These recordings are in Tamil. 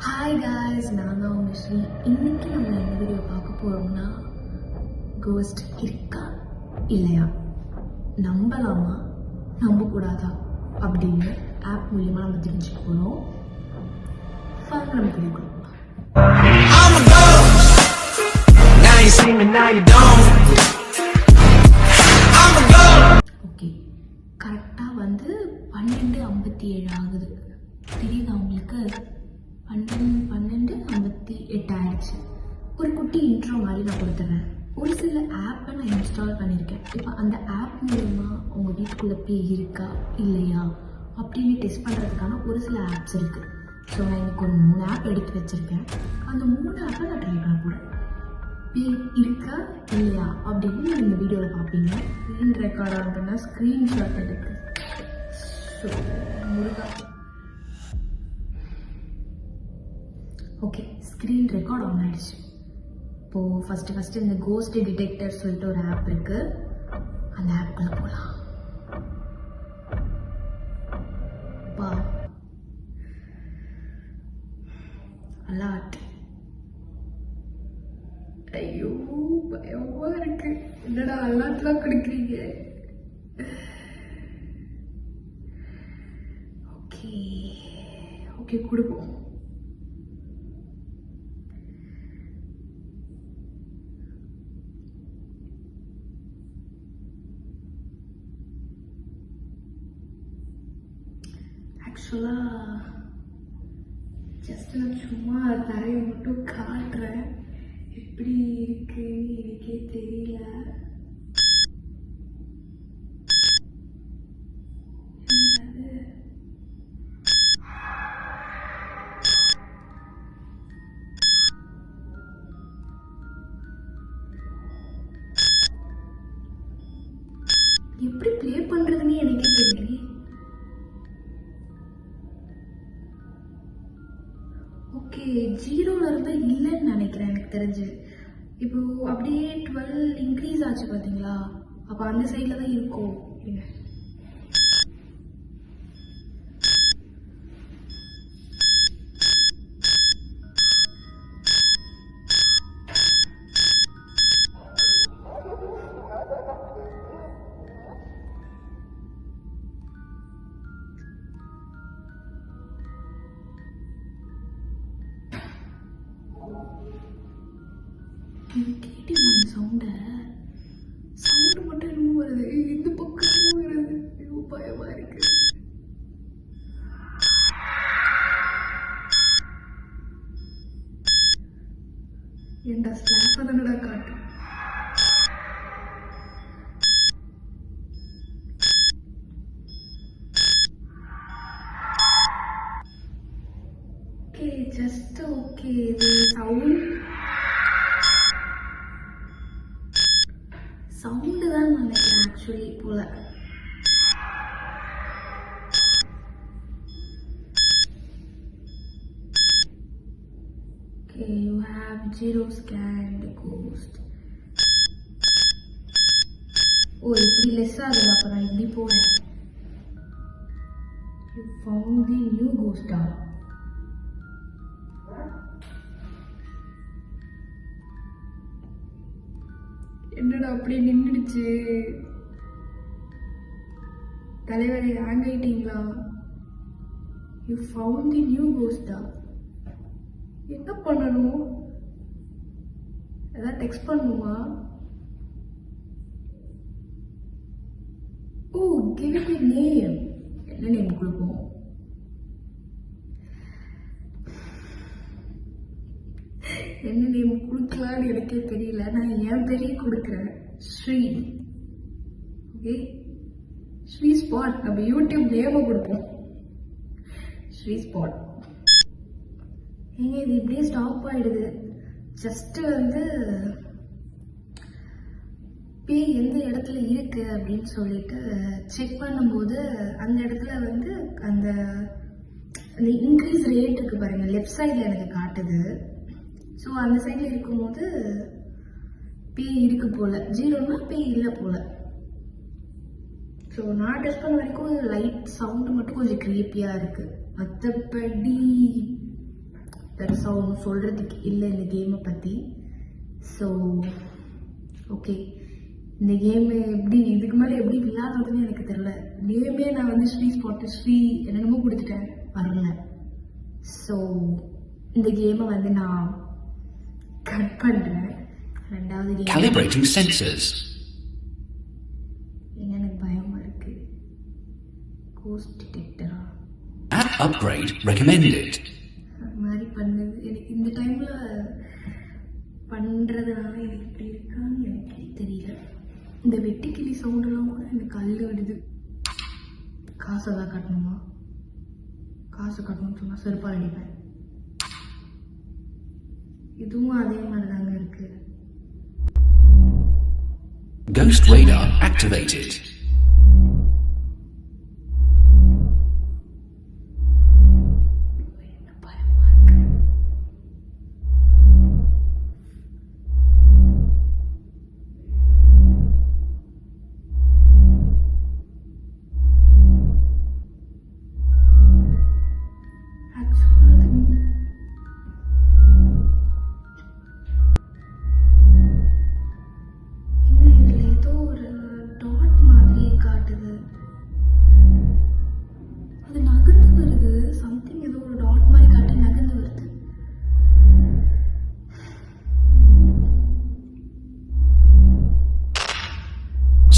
ஹாய் காய்ஸ், நான் தான் உங்கள் ஸ்ரீ. இன்னைக்கு நம்ம என்ன வீடியோ பார்க்க போகிறோம்னா, கோஸ்ட் இருக்கா இல்லையா, நம்பலாமா நம்பக்கூடாதா அப்படின்னு ஆப் மூலியமாக நம்ம தெரிஞ்சுக்க போகிறோம். வாங்க நம்ம தெரிஞ்சுக்கணும். ஓகே, கரெக்டாக வந்து 12:57 ஆகுது. தெரியுதா உங்களுக்கு? 12:58 ஆயிடுச்சு. ஒரு குட்டி இன்ட்ரோ மாதிரி நான் கொடுத்துட்றேன். ஒரு சில ஆப்பை நான் இன்ஸ்டால் பண்ணியிருக்கேன். இப்போ அந்த ஆப் மூலமா உங்கள் வீட்டுக்குள்ளே பேய் இருக்கா இல்லையா அப்படின்னு டெஸ்ட் பண்ணுறதுக்கான ஒரு சில ஆப்ஸ் இருக்குது. ஸோ நான் எனக்கு ஒரு 3 ஆப் எடுத்து வச்சுருக்கேன். அந்த 3 ஆப்பை நான் ட்ரை பண்ண போகிறேன். பேய் இருக்கா இல்லையா அப்படின்னு நீங்கள் இந்த வீடியோவில் பார்ப்பீங்க. ஸ்க்ரீன் ரெக்கார்ட் ஆன் பண்ணால் ஸ்க்ரீன்ஷாட் எடுக்கு. So Muruga, okay, screen record on ஆகிடுச்சு. இப்போது ஃபஸ்ட்டு இந்த கோஸ்ட் டிடெக்டர் சொல்லிட்டு ஒரு ஆப் இருக்குது. அந்த ஆப்புக்குள்ளே போகலாம். பா அலாட். ஐயோ பயமாக இருக்கு. என்னடா அலாட்லாம் கொடுக்குறீங்க? ஓகே ஓகே கொடுப்போம். ஆக்சுவலாக ஜஸ்ட் நான் சும்மா தரையை மட்டும் காட்டுறேன். எப்படி இருக்குன்னு எனக்கே தெரியல. எப்படி ப்ளே பண்ணுறதுன்னு எனக்கே தெரியல. ஓகே, 0ல இருந்தால் இல்லைன்னு நினைக்கிறேன் எனக்கு தெரிஞ்சு. இப்போ அப்படியே 12 இன்க்ரீஸ் ஆச்சு பார்த்தீங்களா? அப்போ அந்த சைடில் தான் இருக்கும். கேட்டீங்களா அந்த சவுண்டு மட்டும் என்னமோ வருது. இந்த பக்கம் வருது. ஐயோ பயமா இருக்கு. ஏன்டா ஸ்லாப்பை தானடா காட்டு. Okay, just okay. இது சவுண்டு தான் நினைக்கிறேன் ஆக்சுவலி போல. Okay, you have 0 scanned ghost. ஓ, இப்படி லெஸ் ஆகுது. அப்போ நான் இப்படி போகிறேன். யூ ஃபவுண்ட் தி நியூ கோஸ்டா? என்னடா அப்படி நின்றுடுச்சு? தலைவரை ஹேங் ஆயிட்டீங்களா? யூ ஃபவுண்ட் தி நியூ கோஸ்டா? என்ன பண்ணணும்? ஏதாவது டெக்ஸ்ட் பண்ணுமா? ஓ, கிவ் இட் a நேம். என்ன நேம் கொடுப்போம்? என்ன நேம் கொடுக்கலான்னு எனக்கே தெரியல. நான் என் பேரையே கொடுக்குறேன், ஸ்ரீ. Okay, Sri spot. நம்ம யூடியூப் நேமை கொடுப்போம், ஸ்ரீ ஸ்பாட். ஏங்க இது இப்படியே ஸ்டாப் ஆயிடுது. ஜஸ்ட் வந்து பேய் எந்த இடத்துல இருக்கு அப்படின்னு சொல்லிட்டு செக் பண்ணும்போது அந்த இடத்துல வந்து அந்த இன்க்ரீஸ் ரேட் இருக்கு பாருங்க, லெஃப்ட் சைடில் எனக்கு காட்டுது. ஸோ அந்த சைடில் இருக்கும்போது பேய் இருக்கு போல. 0னா பேய் இல்லை போல. ஸோ நான் டெஸ்ட் பண்ண வரைக்கும் லைட் சவுண்டு மட்டும் கொஞ்சம் க்ரீப்பியாக இருக்குது. மற்றபடி பெருசாக ஒன்றும் சொல்கிறதுக்கு இல்லை இந்த கேமை பற்றி. ஸோ ஓகே, இந்த கேமு எப்படி இதுக்கு மேலே எப்படி விளையாடுறதுன்னு எனக்கு தெரில. கேமே நான் வந்து ஸ்ரீ என்னென்னமோ கொடுத்துட்டேன், வரல. ஸோ இந்த கேமை வந்து நான் கட் பண்ணுறேன். ரெண்டாவது கேம் Calibrating sensors. எனக்கு பயமாக இருக்குது. கோஸ்ட் டிடெக்டரா? App upgrade recommended. அது மாதிரி பண்ணுது. எனக்கு இந்த டைமில் பண்ணுறதுனால எனக்கு இப்படி இருக்கான்னு எனக்கு தெரியல. இந்த வெட்டுக்கிளி சவுண்டெல்லாம் கூட எனக்கு கல் விடுது. காசை தான் கட்டணுமா? காசு கட்டணும்னு சொன்னால் செருப்பால் அடிப்பேன். இதுவும் அதே மாதிரி தாங்க இருக்கு. Ghost radar activated.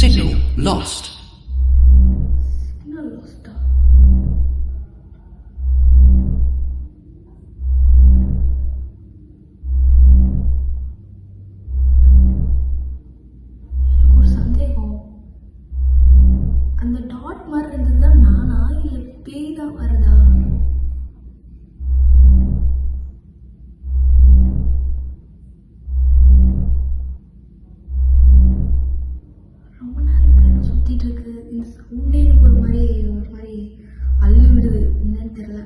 Signal lost. Signal lost. எனக்கு ஒரு சந்தேகம், அந்த டாட் மாதிரி இருந்தது நானா இல்லை பேய் தான் வருதா? சுத்திட்டு இருக்கு. இந்த சவுண்டே எனக்கு ஒரு மாதிரி அள்ளு விடுது. என்னன்னு தெரியல.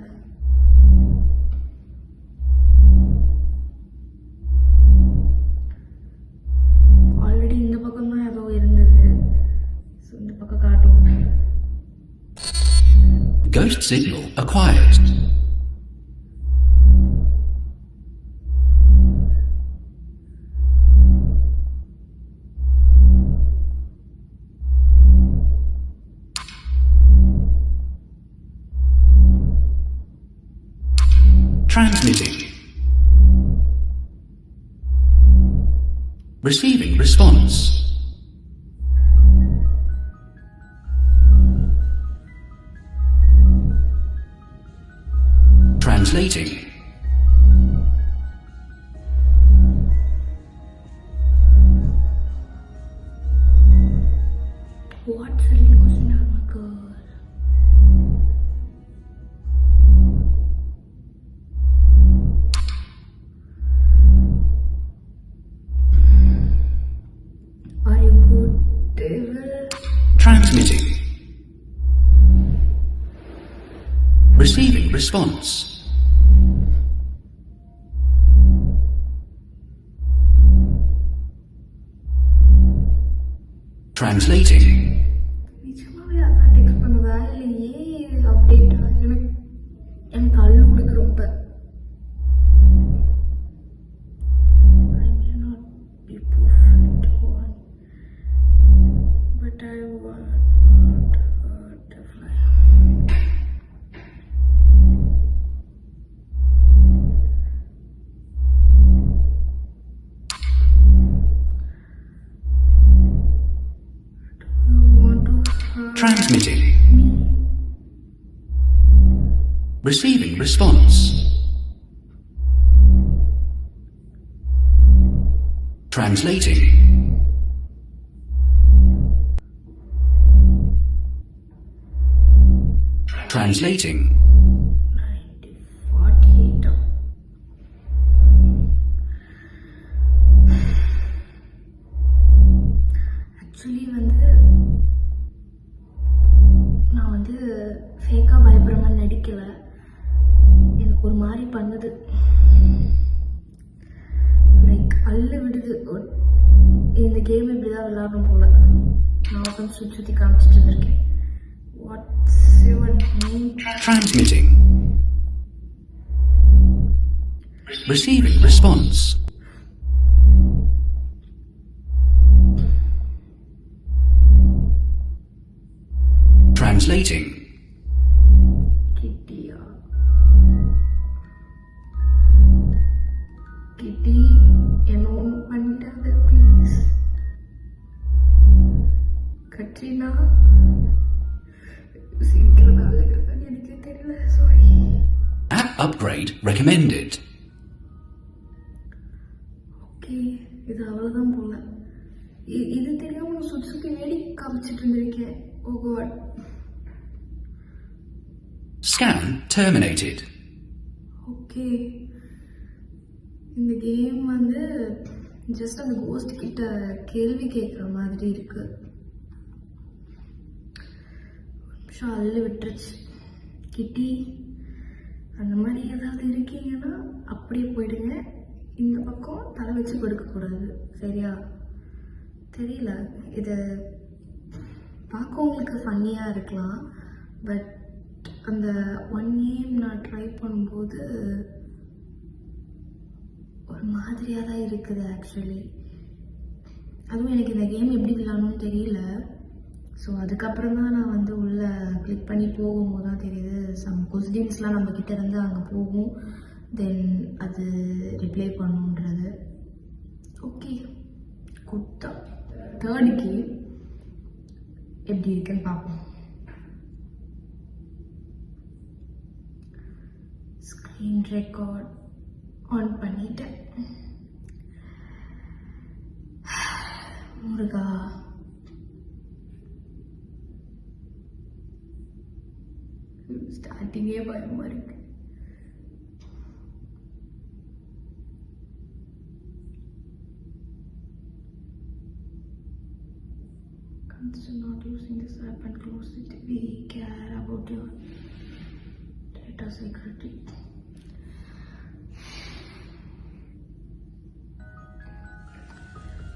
ஆல்ரெடி இந்த பக்கம் தான் ஏதோ இருந்தது. ஸோ இந்த பக்கம் காட்டும். Ghost signal acquired. Transmitting. Receiving response. Translating. What's really question on my god? Transmitting. Receiving response. Translating. நிஜமாவே அதான் டெக்ஸ்ட் பண்ணுதா இல்லை ஏன் அப்டேட்டா? எனக்கு அள்ளு கொடுக்கு ரொம்ப. I may not be perfect one, but I want not hurt a fly. Do you want to hurt Transmitting. me? Receiving response. Translating. Translating. 48. Actually வந்து நான் வந்து ஃபேக்காக பயப்படுற மாதிரி நடிக்கலை. எனக்கு ஒரு மாதிரி பண்ணுது, லைக் அள்ளு விடுது. இந்த கேம் இப்படி தான் விளையாடணும் போல. நான் உட்காந்து சுற்றி காமிச்சிட்டு இருந்திருக்கேன். What's your name? Transmitting. Receiving response. Translating. கிட்டியா கிட்டி என்ன ஒன்று பண்ணிடாத ப்ளீஸ். கட்ரினா சிரிக்கிறதா அழுகிறதான்னு எனக்கே தெரியல, sorry. App upgrade recommended. Okay, இது அவ்வளோதான் போல. இது தெரியாம சுற்றி சுற்றி வேடிக்கை காமிச்சிட்டு இருந்திருக்கேன். ஓ காட். Scan terminated. ஓகே, இந்த கேம் வந்து ஜஸ்ட் அந்த கோஸ்ட் கிட்ட கேள்வி கேட்குற மாதிரி இருக்கு. அள்ளு விட்டுருச்சு. கிட்டி, அந்த மாதிரி ஏதாவது இருக்கீங்கன்னா அப்படியே போயிடுங்க. இந்த பக்கம் தலை வச்சு கொடுக்கக்கூடாது, சரியா? தெரியல, இதை பார்க்க உங்களுக்கு ஃபன்னியாக இருக்கலாம், பட் அந்த 1 AM நான் ட்ரை பண்ணும்போது ஒரு மாதிரியாக தான் இருக்குது ஆக்சுவலி. அதுவும் எனக்கு இந்த கேம் எப்படி விளாடணும்னு தெரியல. ஸோ அதுக்கப்புறம் தான் நான் வந்து உள்ளே கிளிக் பண்ணி போகும்போது தான் தெரியுது சம் கொஸ்டின்ஸ்லாம் நம்ம கிட்ட இருந்து அங்கே போகும், தென் அது ரிப்ளை பண்ணுன்றது. ஓகே, குட்டா தேர்ட் கேம் எப்படி இருக்குன்னு பார்ப்போம். ஸ்க்ரீன் ரெக்கார்ட் ஆன் பண்ணிட்டேன். முருகா, ஸ்டார்டிங்கே பயமா இருக்கு. Consider not using this app and close it. We care about your data security.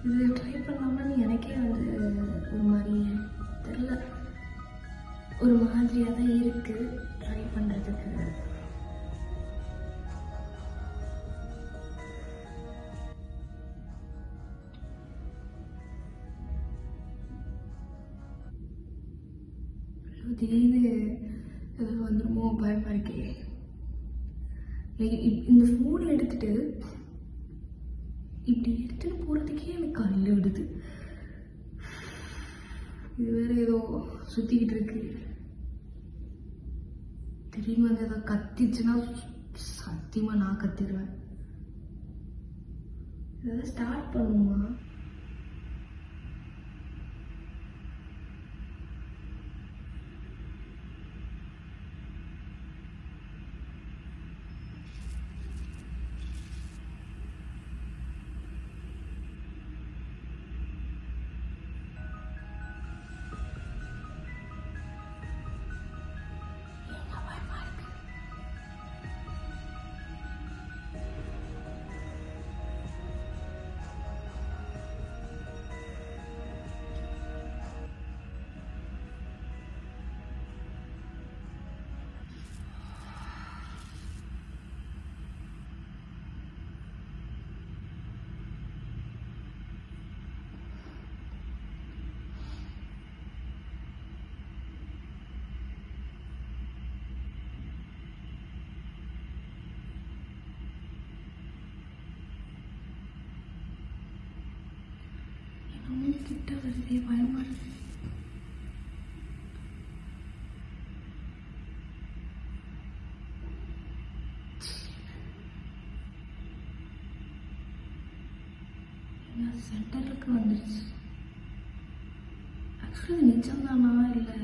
இது ட்ரை பண்ணாமல் எனக்கே வந்து ஒரு மாதிரி தெரியல, ஒரு மாதிரியாக தான் இருக்குது ட்ரை பண்ணுறதுக்கு. திடீர்னு ஏதாவது வந்துடுமோ பயமாக இருக்கே. இந்த ஃபோன் எடுத்துட்டு இப்படி எடுத்துட்டு போகிறதுக்கே எனக்கு கல் விடுது. இது வேற ஏதோ சுற்றிக்கிட்டு இருக்கு. திடீர்னு வந்து ஏதோ கத்திச்சுன்னா சத்தியமாக நான் கத்திடுவேன். ஏதாவது ஸ்டார்ட் பண்ணுமா? கிட்ட வருதே, பயமா இருக்கு. சென்டருக்கு வந்துருச்சு. ஆக்சுவலி நிஜம்தானா இல்லை?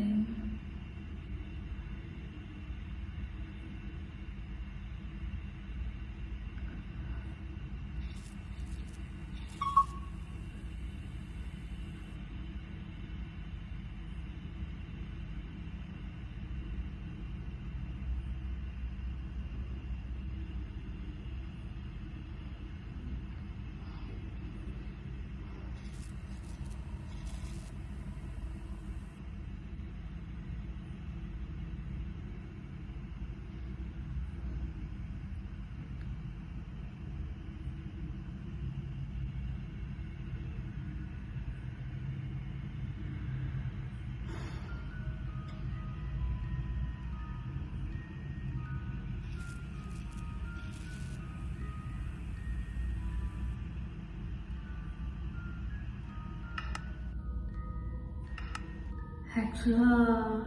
ஆக்சுவலாக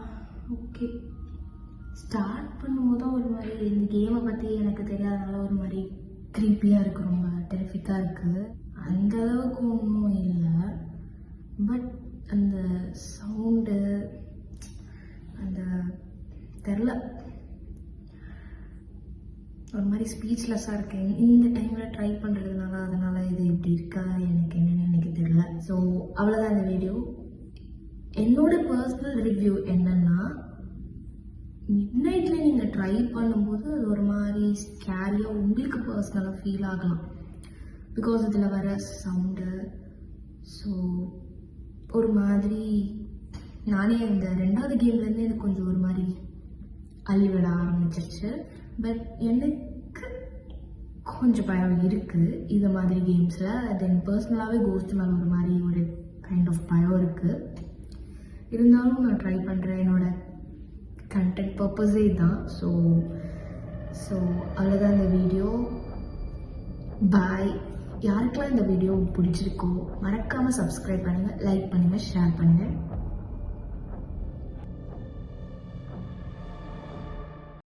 ஓகே ஸ்டார்ட் பண்ணும்போது தான் ஒரு மாதிரி இந்த கேமை பற்றி எனக்கு தெரியாதனால ஒரு மாதிரி க்ரீப்பியாக இருக்குது, ரொம்ப டெரிஃபிக்காக இருக்குது. அந்த அளவுக்கு ஒன்றும் இல்லை, பட் அந்த சவுண்டு அந்த தெரில ஒரு மாதிரி ஸ்பீச்லெஸ்ஸாக இருக்கேன் இந்த டைமில் ட்ரை பண்ணுறதுனால. அதனால் இது இப்படி இருக்கா எனக்கு என்னென்னு எனக்கு தெரியல. ஸோ அவ்வளோதான் இந்த வீடியோ. என்னோட பர்சனல் ரிவ்யூ என்னென்னா, மிட் நைட்டில் நீங்கள் ட்ரை பண்ணும்போது அது ஒரு மாதிரி ஸ்கேரியாக உங்களுக்கு பர்சனலாக ஃபீல் ஆகலாம், பிகாஸ் இதில் வர சவுண்டு. ஸோ ஒரு மாதிரி நானே இந்த 2வது கேம்லேருந்து எனக்கு கொஞ்சம் ஒரு மாதிரி அழிவிட ஆரம்பிச்சிருச்சு. பட் எனக்கு கொஞ்சம் பயம் இருக்குது இது மாதிரி கேம்ஸில். தென் பர்சனலாகவே கோஸ்ட் மேலே ஒரு மாதிரி ஒரு கைண்ட் ஆஃப் பயம் இருக்குது. இருந்தாலும் நான் ட்ரை பண்ணுறேன், என்னோட கண்டென்ட் பர்பஸே தான். ஸோ அவ்வளோதான் இந்த வீடியோ. பாய். யாருக்கெல்லாம் இந்த வீடியோ பிடிச்சிருக்கோ மறக்காமல் சப்ஸ்கிரைப் பண்ணுங்கள், லைக் பண்ணுங்கள், ஷேர் பண்ணுங்கள்.